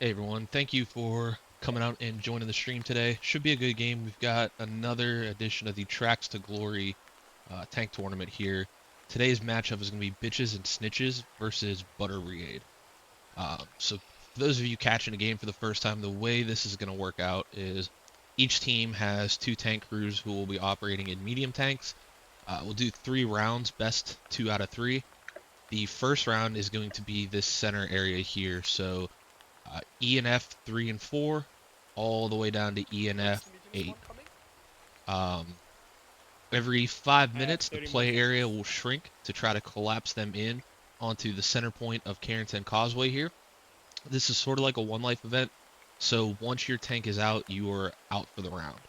Hey everyone, thank you for coming out and joining the stream today. Should be a good game. We've got another edition of the Tracks to Glory tank tournament here. Today's matchup is going to be Bitches and Snitches versus Butter Brigade. So for those of you catching the game for the first time, the way this is going to work out is each team has two tank crews who will be operating in medium tanks. We'll do 3 rounds, best 2 out of 3. The first round is going to be this center area here, so E and F 3 and 4, all the way down to E and F 8. Every 5 minutes, the play area will shrink to try to collapse them in onto the center point of Carrington Causeway here. This is sort of like a one life event, so once your tank is out, you are out for the round.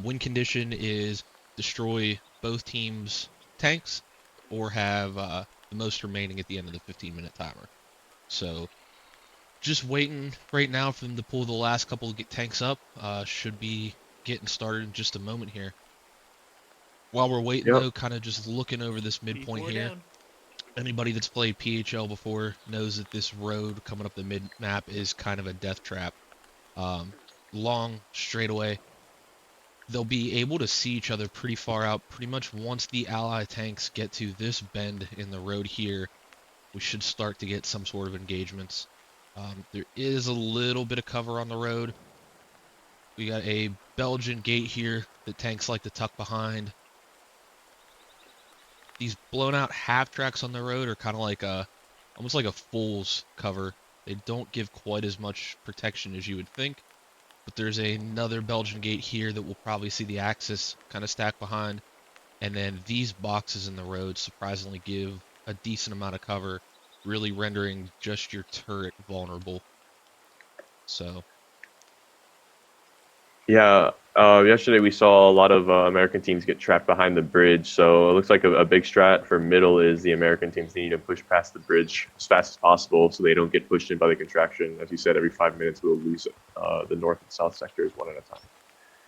Win condition is destroy both teams' tanks or have the most remaining at the end of the 15-minute timer. So just waiting right now for them to pull the last couple of tanks up. Should be getting started in just a moment here. While we're waiting though, kind of just looking over this midpoint here. Anybody that's played PHL before knows that this road coming up the mid map is kind of a death trap. Long straightaway. They'll be able to see each other pretty far out. Pretty much once the ally tanks get to this bend in the road here, we should start to get some sort of engagements. There is a little bit of cover on the road. We got a Belgian gate here that tanks like to tuck behind. These blown out half tracks on the road are kind of like almost like a fool's cover. They don't give quite as much protection as you would think. But there's another Belgian gate here that will probably see the Axis kind of stack behind. And then these boxes in the road surprisingly give a decent amount of cover, really rendering just your turret vulnerable. So. Yeah, yesterday we saw a lot of American teams get trapped behind the bridge, so it looks like a big strat for middle is the American teams need to push past the bridge as fast as possible so they don't get pushed in by the contraction. As you said, every 5 minutes we'll lose the north and south sectors one at a time.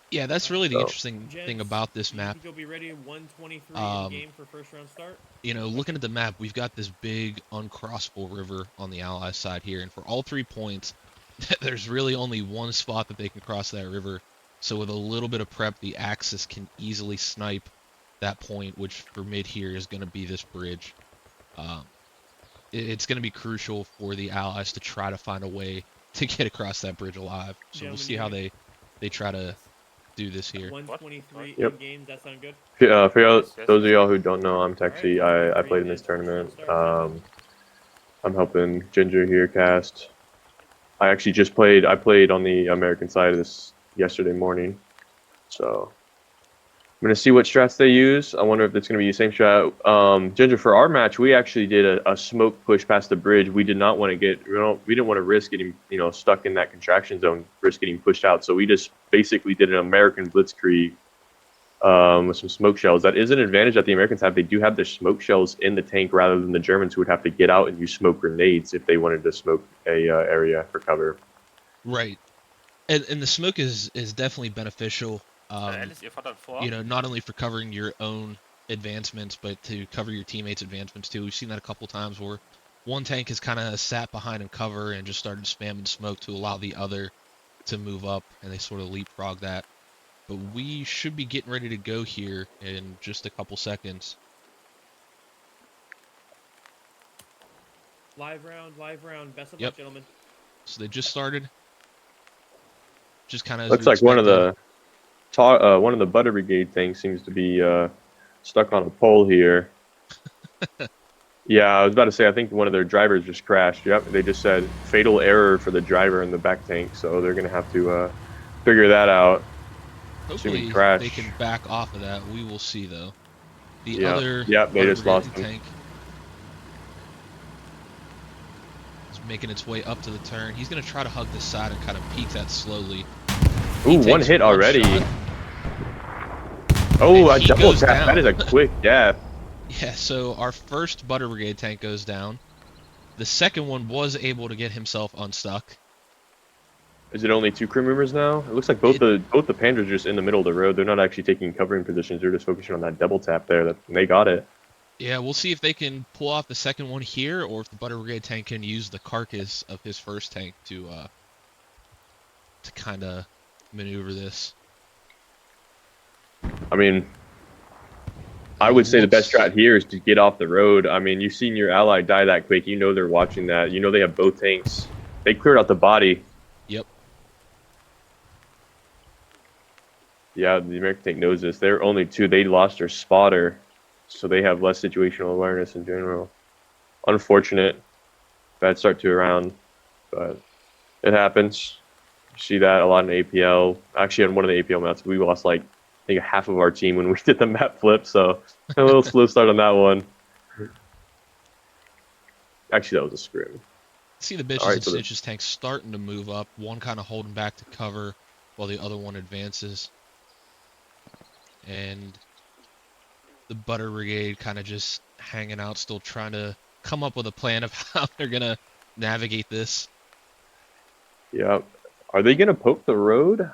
Yeah, that's really the interesting thing about this map. You'll be ready 123 in game for first round start. You know, looking at the map, we've got this big uncrossable river on the ally side here, and for all 3 points, there's really only one spot that they can cross that river. So with a little bit of prep, the Axis can easily snipe that point, which for mid here is going to be this bridge. It's going to be crucial for the allies to try to find a way to get across that bridge alive. So we'll see how they try to do this here. 123 in game, that sound good? For those of y'all who don't know, I'm Texi. I played in this tournament. I'm helping Ginger here cast. I played on the American side of this yesterday morning. So I'm going to see what strats they use. I wonder if it's going to be the same strat. Ginger, for our match, we actually did a smoke push past the bridge. We did not want to we didn't want to risk getting, stuck in that contraction zone, risk getting pushed out. So we just basically did an American blitzkrieg with some smoke shells. That is an advantage that the Americans have. They do have their smoke shells in the tank rather than the Germans who would have to get out and use smoke grenades if they wanted to smoke a area for cover. Right. And the smoke is definitely beneficial, not only for covering your own advancements, but to cover your teammates' advancements too. We've seen that a couple times where one tank has kind of sat behind in cover and just started spamming smoke to allow the other to move up, and they sort of leapfrog that. But we should be getting ready to go here in just a couple seconds. Live round. Best of luck, gentlemen. So they just started. Just kind of looks like one of the Butter Brigade things seems to be stuck on a pole here. Yeah, I was about to say I think one of their drivers just crashed. Yep, they just said fatal error for the driver in the back tank, so they're gonna have to figure that out. Hopefully they can back off of that. We will see though. The other they just lost tank is making its way up to the turn. He's gonna try to hug this side and kind of peek that slowly. Ooh, one hit already. Oh, a double tap. That is a quick death. Yeah, so our first Butter Brigade tank goes down. The second one was able to get himself unstuck. Is it only 2 crew members now? It looks like both the Panzers are just in the middle of the road. They're not actually taking covering positions. They're just focusing on that double tap there. And they got it. Yeah, we'll see if they can pull off the second one here, or if the Butter Brigade tank can use the carcass of his first tank to to kind of maneuver this. I mean, I would say the best strat here is to get off the road. I mean, you've seen your ally die that quick. You know they're watching that. You know they have both tanks. They cleared out the body. Yep. Yeah, the American tank knows this. They're only 2. They lost their spotter, so they have less situational awareness in general. Unfortunate. Bad start to a round, but it happens. You see that a lot in APL. Actually, on one of the APL maps, we lost like I think half of our team when we did the map flip, so a little slow start on that one. Actually, that was a scrim. See the bitches and snitches tanks starting to move up. One kind of holding back to cover while the other one advances. And the Butter Brigade kind of just hanging out, still trying to come up with a plan of how they're going to navigate this. Yeah. Are they going to poke the road?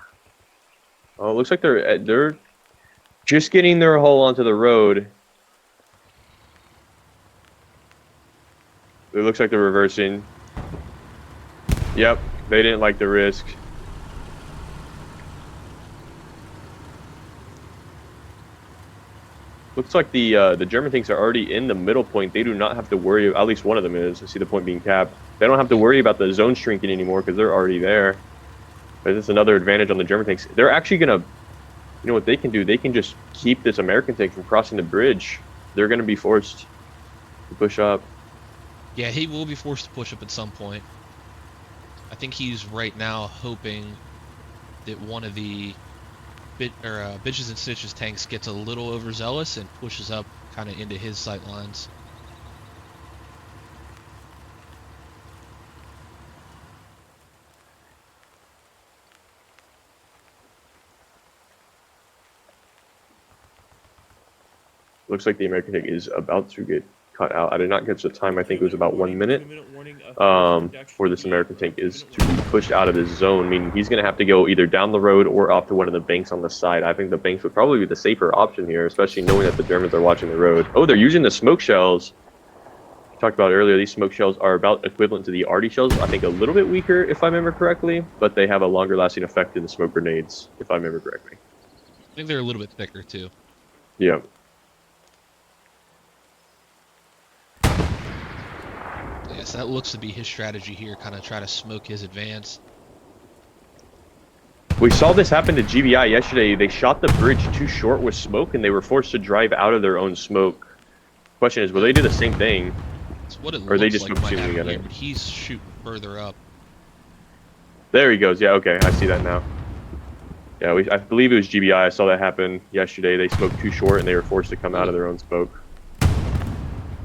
Oh, it looks like they're just getting their hull onto the road. It looks like they're reversing. Yep, they didn't like the risk. Looks like the German tanks are already in the middle point. They do not have to worry. At least one of them is. I see the point being capped. They don't have to worry about the zone shrinking anymore because they're already there. But it's another advantage on the German tanks. They're actually gonna, you know what they can do? They can just keep this American tank from crossing the bridge. They're gonna be forced to push up. Yeah, he will be forced to push up at some point. I think he's right now hoping that one of the Bitches and Stitches tanks gets a little overzealous and pushes up kind of into his sight lines. Looks like the American tank is about to get cut out. I did not catch the time. I think it was about 1 minute. For this American tank is to be pushed out of this zone, meaning he's going to have to go either down the road or off to one of the banks on the side. I think the banks would probably be the safer option here, especially knowing that the Germans are watching the road. Oh, they're using the smoke shells. We talked about earlier, these smoke shells are about equivalent to the arty shells. I think a little bit weaker, if I remember correctly, but they have a longer lasting effect than the smoke grenades, if I remember correctly. I think they're a little bit thicker, too. Yeah. Yes, that looks to be his strategy here, kind of try to smoke his advance. We saw this happen to GBI yesterday. They shot the bridge too short with smoke, and they were forced to drive out of their own smoke. Question is, will they do the same thing? That's what it or looks they just like might happen together? here, but he's shooting further up. There he goes. Yeah, okay, I see that now. Yeah, I believe it was GBI. I saw that happen yesterday. They smoked too short, and they were forced to come out of their own smoke.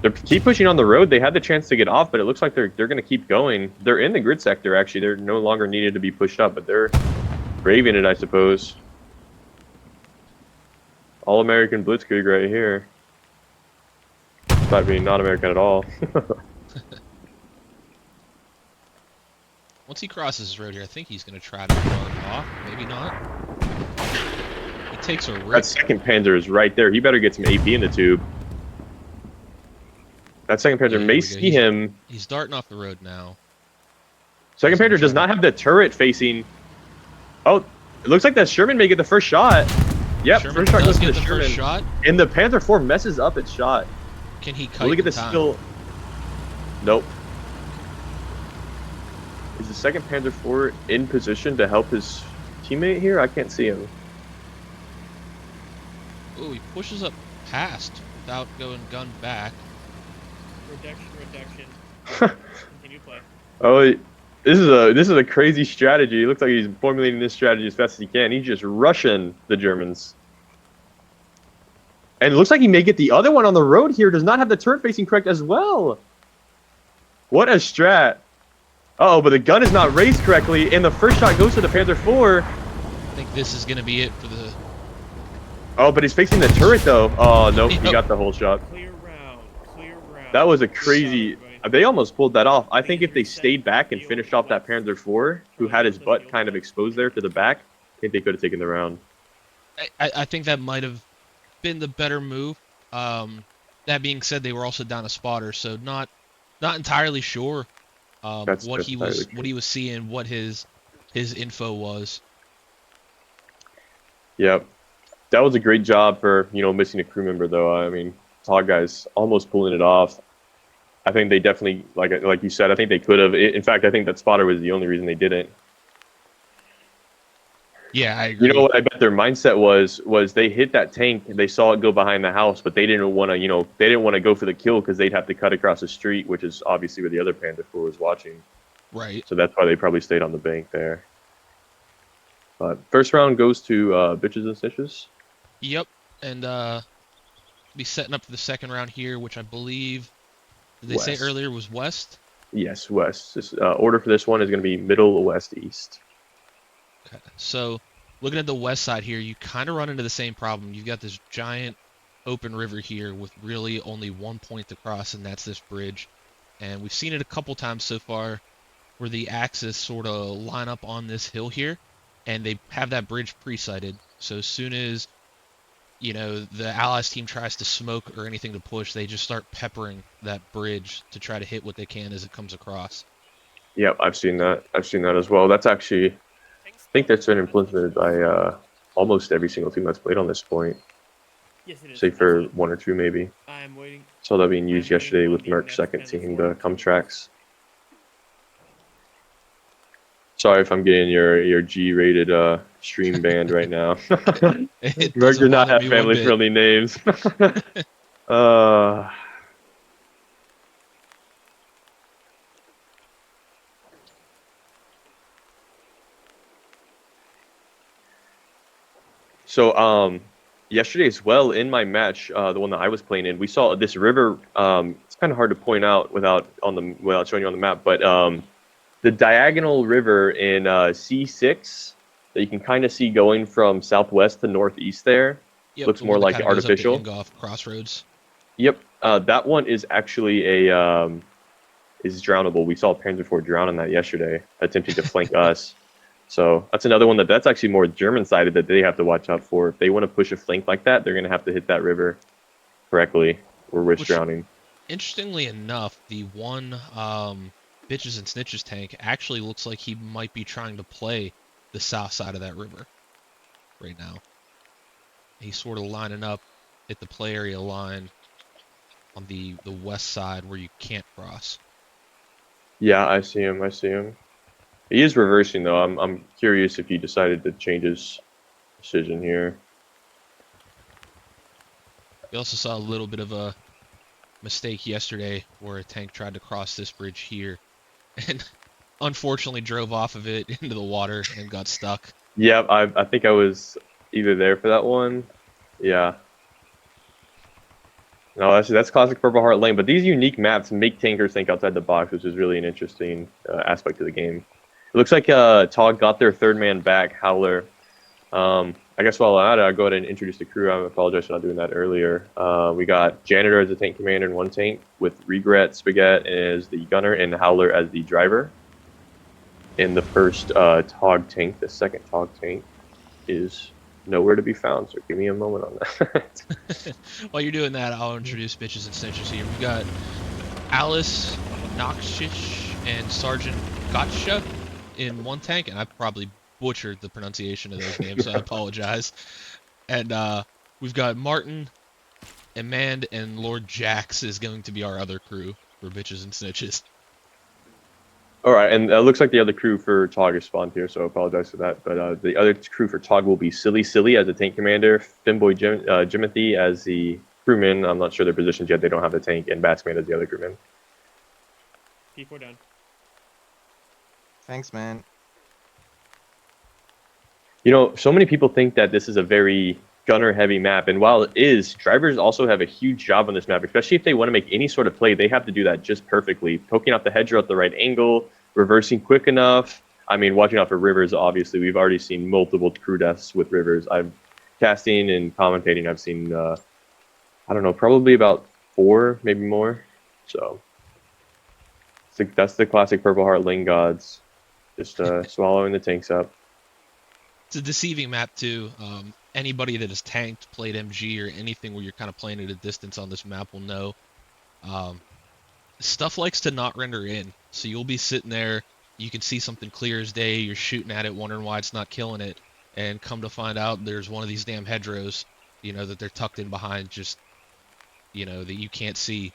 They keep pushing on the road. They had the chance to get off, but it looks like they're going to keep going. They're in the grid sector, actually. They're no longer needed to be pushed up, but they're braving it, I suppose. All-American Blitzkrieg right here. Despite being not American at all. Once he crosses his road here, I think he's going to try to mark off. Maybe not. He takes a risk. That second Panzer is right there. He better get some AP in the tube. That second Panzer may see him. He's darting off the road now. Second Panzer does not have the turret facing. Oh, it looks like that Sherman may get the first shot. Yep, Sherman first shot goes to get the Sherman. first shot. And the Panther 4 messes up its shot. Can he cut? Will he get the still? Nope. Is the second Panzer 4 in position to help his teammate here? I can't see him. Oh, he pushes up past without going gun back. Reduction. Continue play. Oh, this is a crazy strategy. It looks like he's formulating this strategy as fast as he can. He's just rushing the Germans. And it looks like he may get the other one on the road here. Does not have the turret facing correct as well. What a strat. Uh-oh, but the gun is not raised correctly, and the first shot goes to the Panther 4. I think this is going to be it for the... Oh, but he's facing the turret, though. Oh, nope, he got the whole shot. Clear round. That was a crazy... They almost pulled that off. I think if they stayed back and finished off that Panzer 4, who had his butt kind of exposed there to the back, I think they could have taken the round. I think that might have been the better move. That being said, they were also down a spotter, so not entirely sure what he was seeing, what his his info was. Yep. That was a great job for, missing a crew member, though. I mean, Tog guys almost pulling it off. I think they definitely, like you said, I think they could have. In fact, I think that spotter was the only reason they didn't. Yeah, I You know agree. what I bet their mindset was they hit that tank, they saw it go behind the house, but they didn't want to, they didn't want to go for the kill because they'd have to cut across the street, which is obviously where the other Panda crew was watching. Right. So that's why they probably stayed on the bank there. But first round goes to Bitches and Snitches. Yep. And be setting up for the second round here, which I believe did they say West. earlier was West? Yes, West. This, order for this one is going to be Middle, West, East. Okay. So looking at the west side here, you kind of run into the same problem. You've got this giant open river here with really only one point to cross, and that's this bridge. And we've seen it a couple times so far where the axis sort of line up on this hill here, and they have that bridge pre-sighted. So as soon as the Allies team tries to smoke or anything to push, they just start peppering that bridge to try to hit what they can as it comes across. Yep, I've seen that. I've seen that as well. That's actually, I think that's been implemented by almost every single team that's played on this point, Yes, it is. save for one or two maybe. I'm waiting. Saw that being used I'm waiting yesterday on with the Merck's second Panda team, 4 the to Come report. Tracks. Sorry if I'm getting your G-rated stream banned right now. It Merc doesn't did not bother have me one bit. family-friendly names. uh, So, yesterday as well in my match, the one that I was playing in, we saw this river. It's kind of hard to point out without showing you on the map, but the diagonal river in C6 that you can kind of see going from southwest to northeast there Yep, looks the more one that like kind of goes up to artificial. Ingolf Crossroads. Yep, that one is actually is drownable. We saw Panzer IV drown on that yesterday, attempting to flank us. So that's another one that's actually more German sided that they have to watch out for. If they want to push a flank like that, they're going to have to hit that river correctly or risk Which, drowning. interestingly enough, the one Bitches and Snitches tank actually looks like he might be trying to play the south side of that river right now. He's sort of lining up at the play area line on the west side where you can't cross. Yeah, I see him. I see him. He is reversing though. I'm curious if he decided to change his decision here. We also saw a little bit of a mistake yesterday where a tank tried to cross this bridge here and unfortunately drove off of it into the water and got stuck. Yeah, I think I was either there for that one. Yeah. No, that's classic Purple Heart Lane. But these unique maps make tankers think outside the box, which is really an interesting aspect of the game. It looks like Tog got their third man back, Howler. I guess while I'm at it, I'll go ahead and introduce the crew. I apologize for not doing that earlier. We got Janitor as the tank commander in one tank, with Regret Spaghetti as the gunner and Howler as the driver. In the first Tog tank, the second Tog tank is nowhere to be found, so give me a moment on that. While you're doing that, I'll introduce Bitches and Snitches here. We've got Alice Noxish and Sergeant Gotcha in one tank, and I probably butchered the pronunciation of those names, so I apologize. And we've got Martin, Amand, and Lord Jax is going to be our other crew for Bitches and Snitches. All right, and it looks like the other crew for Tog is spawned here, so I apologize for that. But the other crew for Tog will be Silly Silly as the tank commander, Finboy Jimothy as the crewman. I'm not sure their positions yet. They don't have the tank, and Batsman as the other crewman. P4 down. Thanks, man. So many people think that this is a very gunner-heavy map, and while it is, drivers also have a huge job on this map, especially if they want to make any sort of play. They have to do that just perfectly, poking out the hedgerow at the right angle, reversing quick enough. I mean, watching out for rivers, obviously. We've already seen multiple crew deaths with rivers. I'm casting and commentating. I've seen, I don't know, probably about 4, maybe more. So that's the classic Purple Heart Lane gods, just swallowing the tanks up. It's a deceiving map too. Anybody that has tanked, played MG, or anything where you're kind of playing at a distance on this map will know. Stuff likes to not render in, so you'll be sitting there you can see something clear as day, you're shooting at it, wondering why it's not killing it, and come to find out there's one of these damn hedgerows, you know, that they're tucked in behind, just, you know, that you can't see.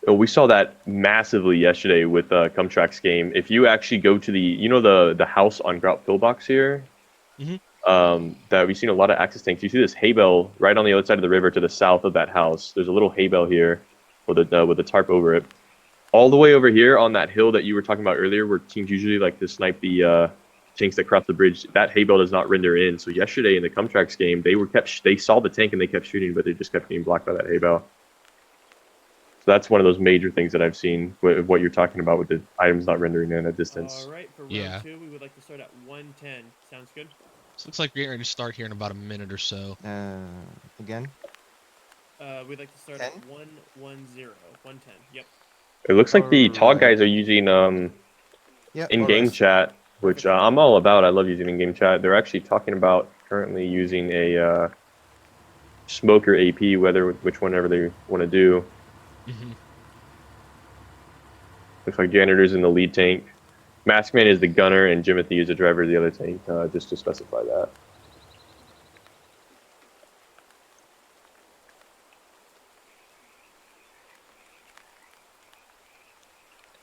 Oh, we saw that massively yesterday with Cumtrack's game. If you actually go to the house on Grout Pillbox here, Mhm. that we've seen a lot of access tanks. You see this hay bale right on the other side of the river to the south of that house. There's a little hay bale here with a tarp over it. All the way over here on that hill that you were talking about earlier, where teams usually like to snipe the tanks that cross the bridge, that hay bale does not render in. So yesterday in the Cumtrack's game, they saw the tank and they kept shooting, but they just kept getting blocked by that hay bale. So that's one of those major things that I've seen with what you're talking about with the items not rendering in at distance. All right, for round Yeah. 2, we would like to start at 110. Sounds good? So it looks like we're getting ready to start here in about a minute or so. Again? We'd like to start 10? at 110. 110. Yep. It looks like the TOG Alright. guys are using Yeah. in-game alright. chat, which Perfect. I'm all about. I love using in-game chat. They're actually talking about currently using a smoker AP, which whenever they want to do. Mhm. Looks like Janitor's in the lead tank. Maskman is the gunner, and Jimothy is the driver of the other tank, just to specify that.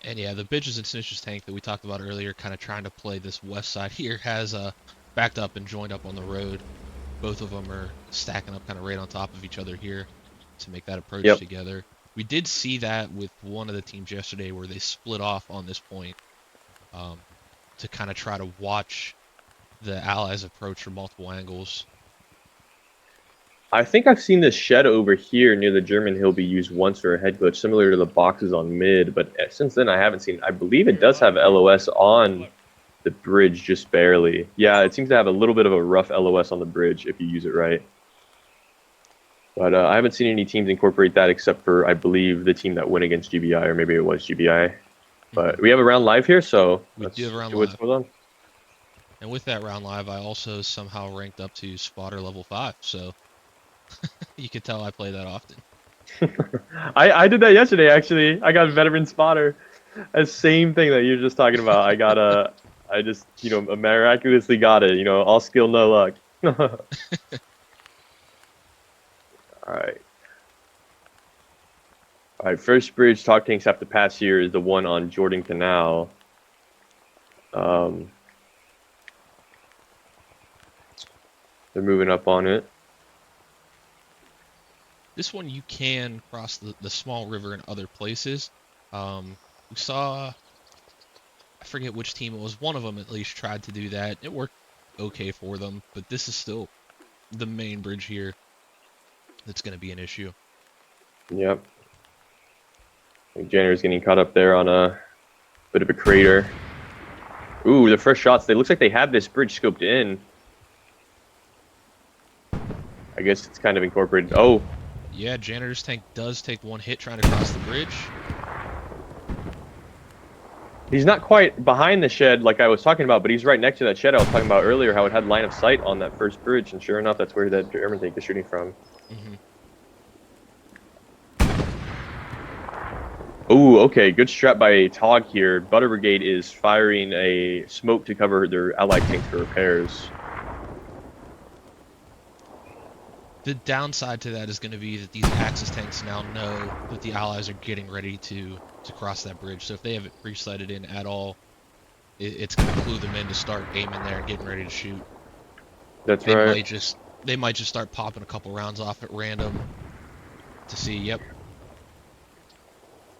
And yeah, the Bitches and Snitches tank that we talked about earlier, kind of trying to play this west side here, has backed up and joined up on the road. Both of them are stacking up kind of right on top of each other here to make that approach Yep. together. We did see that with one of the teams yesterday where they split off on this point to kind of try to watch the Allies approach from multiple angles. I think I've seen this shed over here near the German hill be used once for a head glitch, similar to the boxes on mid, but since then I haven't seen. I believe it does have LOS on the bridge just barely. Yeah, it seems to have a little bit of a rough LOS on the bridge if you use it right. But I haven't seen any teams incorporate that except for, I believe, the team that went against GBI, or maybe it was GBI. But we have a round live here, so We let's do have a round see what's live. going on. And with that round live, I also somehow ranked up to spotter level 5, so you can tell I play that often. I did that yesterday, actually. I got veteran spotter. That same thing that you're just talking about. I just, miraculously got it. All skill, no luck. All right. All right, first bridge talk tanks have to pass here is the one on Jordan Canal. They're moving up on it. This one you can cross the small river in other places. We saw, I forget which team it was, one of them at least tried to do that. It worked okay for them, but this is still the main bridge here that's going to be an issue. Yep. Janitor's getting caught up there on a bit of a crater. Ooh, the first shots. They looks like they have this bridge scoped in. I guess it's kind of incorporated. Oh. Yeah, Janitor's tank does take one hit trying to cross the bridge. He's not quite behind the shed like I was talking about, but he's right next to that shed I was talking about earlier, how it had line of sight on that first bridge, and sure enough, that's where that German tank is shooting from. Mm-hmm. Ooh, okay, good strat by TOG here. Butter Brigade is firing a smoke to cover their allied tanks for repairs. The downside to that is going to be that these Axis tanks now know that the Allies are getting ready to cross that bridge. So if they have it pre-sighted in at all, it's going to clue them in to start aiming there and getting ready to shoot. That's They right. They might just start popping a couple rounds off at random to see. Yep.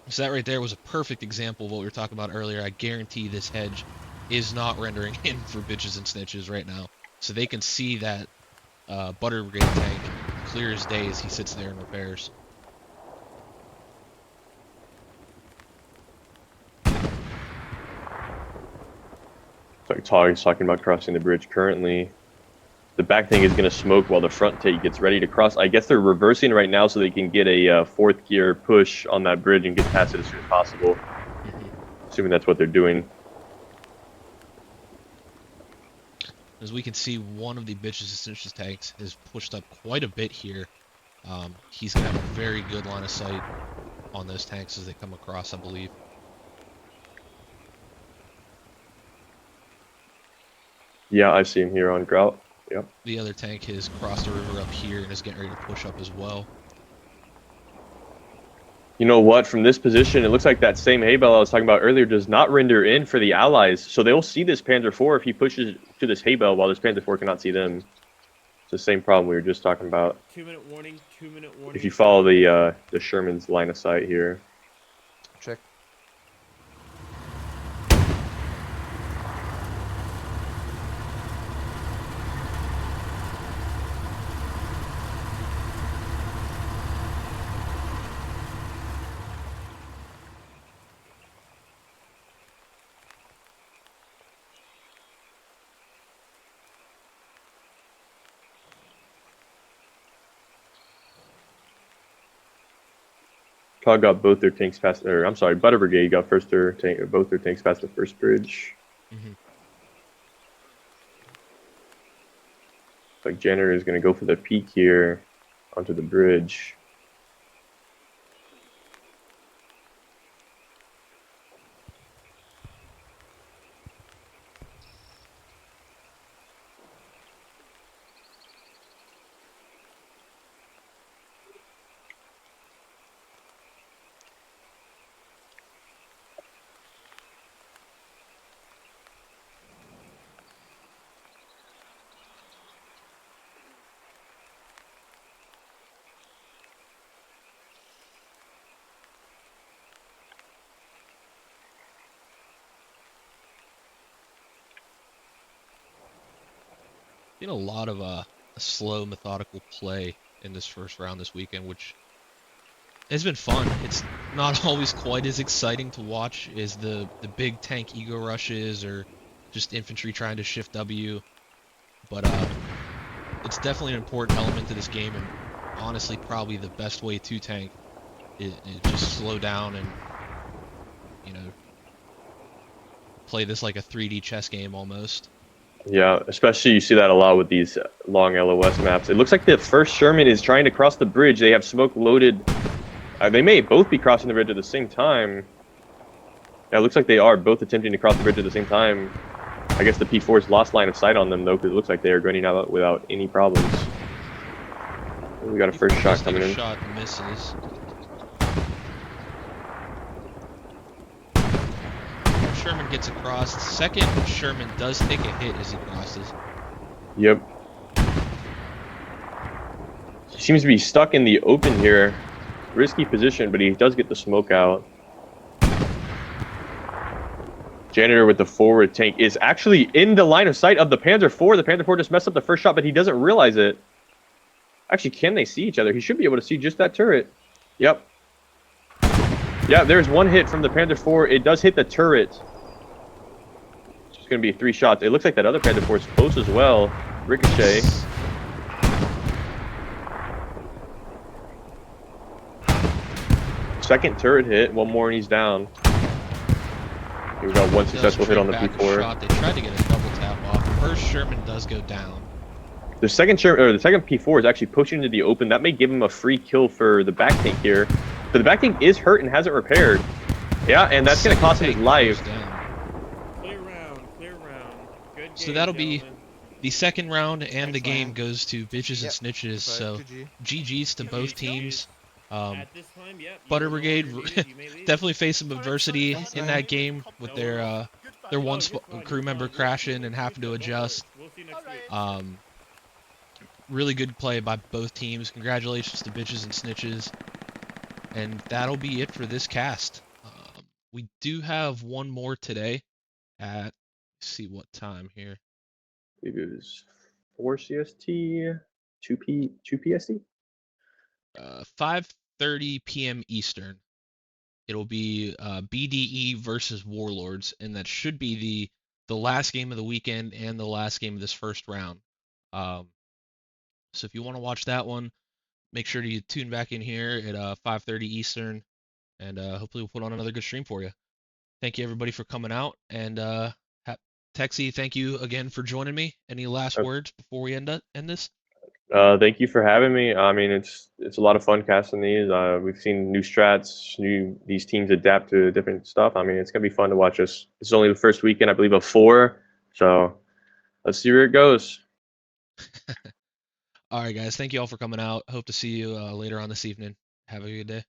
So that right there was a perfect example of what we were talking about earlier. I guarantee this hedge is not rendering in for Bitches and Snitches right now. So they can see that Butter Brigade tank clear as day as he sits there and repairs. So TOG is talking about crossing the bridge currently. The back tank is going to smoke while the front tank gets ready to cross. I guess they're reversing right now so they can get a fourth gear push on that bridge and get past it as soon as possible. Assuming that's what they're doing. As we can see, one of the Bitches and Snitches tanks is pushed up quite a bit here. He's going to have a very good line of sight on those tanks as they come across, I believe. Yeah, I see him here on Grout. Yep. The other tank has crossed the river up here and is getting ready to push up as well. You know what? From this position, it looks like that same hay bale I was talking about earlier does not render in for the allies. So they'll see this Panzer IV if he pushes to this hay bale while this Panzer IV cannot see them. It's the same problem we were just talking about. 2-minute warning. 2-minute warning. If you follow the Sherman's line of sight here. Check. COG got both their tanks past, or I'm sorry, Butter Brigade got both their tanks past the first bridge. Mm-hmm. Like Janitor is going to go for the peak here onto the bridge. Seen a lot of a slow, methodical play in this first round this weekend, which has been fun. It's not always quite as exciting to watch as the big tank ego rushes or just infantry trying to shift W, but it's definitely an important element to this game, and honestly, probably the best way to tank is just slow down and, you know, play this like a 3D chess game almost. Yeah, especially you see that a lot with these long LOS maps. It looks like the first Sherman is trying to cross the bridge. They have smoke loaded. They may both be crossing the bridge at the same time. Yeah, it looks like they are both attempting to cross the bridge at the same time. I guess the P4's lost line of sight on them, though, because it looks like they are running out without any problems. We got a first shot coming in. Shot misses. Sherman gets across. Second Sherman does take a hit as he crosses. Yep. He seems to be stuck in the open here. Risky position, but he does get the smoke out. Janitor with the forward tank is actually in the line of sight of the Panzer IV. The Panzer IV just messed up the first shot, but he doesn't realize it. Actually, can they see each other? He should be able to see just that turret. Yep. Yeah, there's one hit from the Panzer IV. It does hit the turret. It's going to be 3 shots. It looks like that other Panzer IV is close as well. Ricochet. Second turret hit. One more and he's down. We got one successful hit on the P4. Shot. They tried to get a double tap off. First Sherman does go down. The second P4 is actually pushing into the open. That may give him a free kill for the back tank here. But the back tank is hurt and hasn't repaired. Yeah, and that's going to cost him his life. Clear round. Clear round. Good game, So that'll be gentlemen. the second round, and the Thanks, game man. goes to bitches and snitches. So GG's to both teams. At this time, yep, you Butter are no Brigade longer needed, you may leave. definitely faced some adversity Thanks, in man. that game with their one crew member crashing and having to adjust. We'll see you next week. Really good play by both teams. Congratulations to bitches and snitches. And that'll be it for this cast. We do have one more today at, let's see what time here. I believe it was 4 CST, 2 PST. 5:30 p.m. Eastern. It'll be BDE versus Warlords, and that should be the last game of the weekend and the last game of this first round. So if you want to watch that one, make sure to tune back in here at 5:30 Eastern, and hopefully we'll put on another good stream for you. Thank you everybody for coming out, and Texie, thank you again for joining me. Any last words before we end this? Thank you for having me. I mean, it's a lot of fun casting these. We've seen new strats, these teams adapt to different stuff. I mean, it's gonna be fun to watch us. This is only the first weekend, I believe, of 4. So Let's see where it goes. All right, guys. Thank you all for coming out. Hope to see you later on this evening. Have a good day.